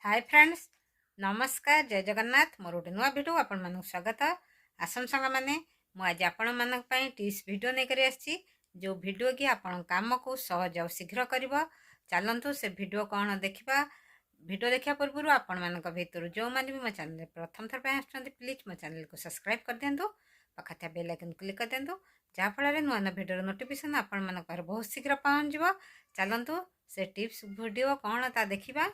Hi friends, नमस्कार, जय जगन्नाथ। मोर गोटे नुआ भिडियो आपण मानक स्वागत। आसन संग माने मु आज आपण मानक पई टिप्स वीडियो नै करी आछि, जो वीडियो की आपण काम को सहज और शीघ्र करिवो। चलंतु से वीडियो कोन देखिबा। वीडियो देखिया पूर्व आपण मानक भीतर जो माने भी मो चैनल प्रथम थर पई आछंती, प्लीज मो चैनल को सब्सक्राइब कर देंतु, पाखा बेल आइकन क्लिक कर देंतु, जा फल नुआ नुआ वीडियो नोटिफिकेशन आपण मानक पर बहुत शीघ्र पहुंच जिवो। चलंतु से टिप्स वीडियो कोन ता देखिबा।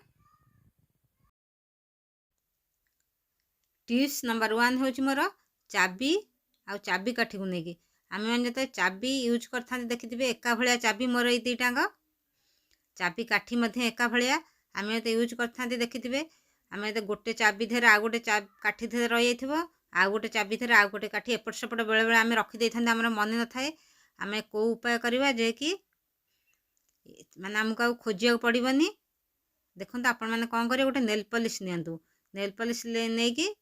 टिप्स नंबर 1 हूँ मोर चाबी आ चाबी काठी को लेकिन आम मैंने जो चाबी यूज करते देखिए एका भाया चाबी मोर ये दुईटाक चाबी काठी एका भाया आम जो यूज करते देखिए आम जो गोटे चाबी धीरे आ गोटे काठी धीरे रही आ गोटे चाबी धीरे आ गोटे काठी एपट सेपट बेले बेले आम रखी था मन न थाए। आम कौ उपाय करवा जे कि माने आमको आ खोजिया पड़ोनी। देखो आपण मैंने कौन करेंगे, गोटे नेल पॉलिश नियंतु, नेल पॉलिश नहीं कि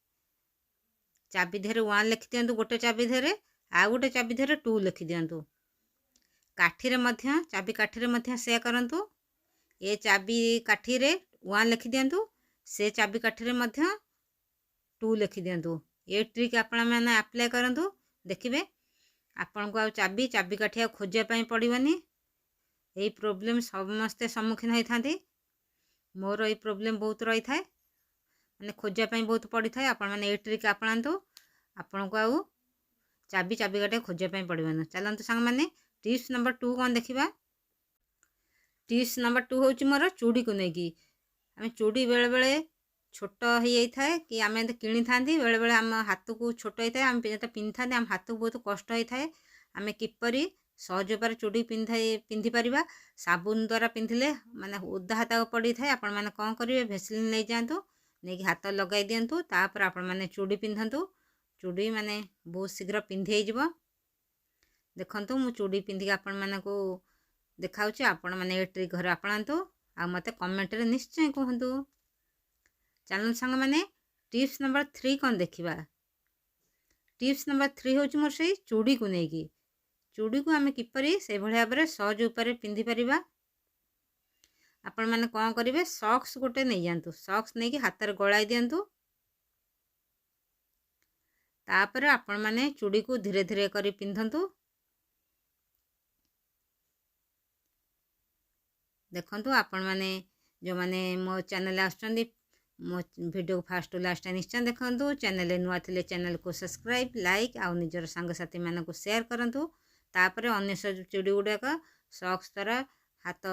चाबी धीरे 1 लिखि दिंतु, गोटे चाबी धीरे आ गोटे चाबी धीरे 2 लिखि दिंतु। काठी चाबी काठी से करंतु, ए चाबी काठी 1 लिखि दिंतु, से चाबी काठी 2 लिखि दिंतु। ये ट्रिक आपण मैंने अप्लाई करंतु, देखिए आपन को आ चाबी काठी खोजिया पड़ोनी। यही प्रोब्लेम समस्ते सम्मुखीन होती। मोर ये प्रोब्लेम बहुत रही थाए, मैंने खोजापी बहुत पड़ी थाए। आपण मैंने ये ट्रिक अपनातु, आपण को आउ चाबी काठी खोजापी पड़ोनी। चलतु सांग मैंने टिप्स नंबर 2 कौन देखा। टिप्स नंबर 2 हूँ मोर चूड़ी को लेकिन आम चूड़ी बेले बेले छोट हो जाए कि आम किणी था बेले बेले आम हाथ को छोट होता है, आम जो पिंधि था आम हाथ को बहुत कष्ट होता है। आम किपरि सहज उपाय चूड़ी पिंधि पारिबा। साबुन द्वारा पिंधिले माने ओदा हाथ पड़ी थाए। आपण मैंने कौन करेंगे, भेसलिन नहीं जातु, नहीं हाथ लगे दिंतु, तापर आपण मैंने चूड़ी पिंधतु। चूड़ी माने बहुत शीघ्र पिंधि हो। देखंतु मु चूड़ी पिंधिक आपण मानकु देखाउछि। आपण माने ए ट्रिक घर अपनातु आ मते कमेंट रे निश्चय कहंतु। चैनल संग माने टिप्स नंबर 3 कौन देखिबा। टिप्स नंबर 3 होछि मोर से चूड़ी को लेकिन चूड़ी को आम किपरि से भलिया भाबरे सहज उपाय पिंधि परिबा। आपण माने कौन करेंगे, सॉक्स गोटे नहीं जातु, सॉक्स नहीं कि हाथ रे गलाई दिंतु, तापर आपण माने चूड़ी को धीरे धीरे करी पिंधंतु। देखंतु आपण माने जो माने मो चैनल आछंदी, मो वीडियो फास्ट लास्ट निश्चय देखंतु। चैनल नुआ थिले चैनल को सब्सक्राइब, लाइक आ निजर संग साथी माने को शेयर करंतु। तापर अन्य सब चूड़ी गुडाक सॉक्स द्वारा हाथ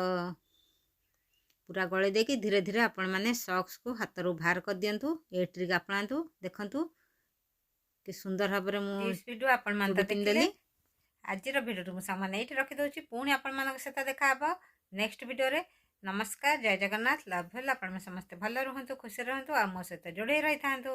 पूरा गले देके धीरे धीरे आपण माने सॉक्स को हाथ रो बाहर कर दियंतु। A trick अपनातु। देखंतु कि सुंदर भाबरे मु इस वीडियो आपण मानता देखिले। आज वीडियो मु सामान एठी रखि दोछि, पुणी आपण मानक सहित देखा हबो नेक्स्ट वीडियो रे। नमस्कार, जय जगन्नाथ। लव भेल आपण समस्त भल रहंतु, खुशी रहंतु आ मो सहित जोड़े रही थांतु।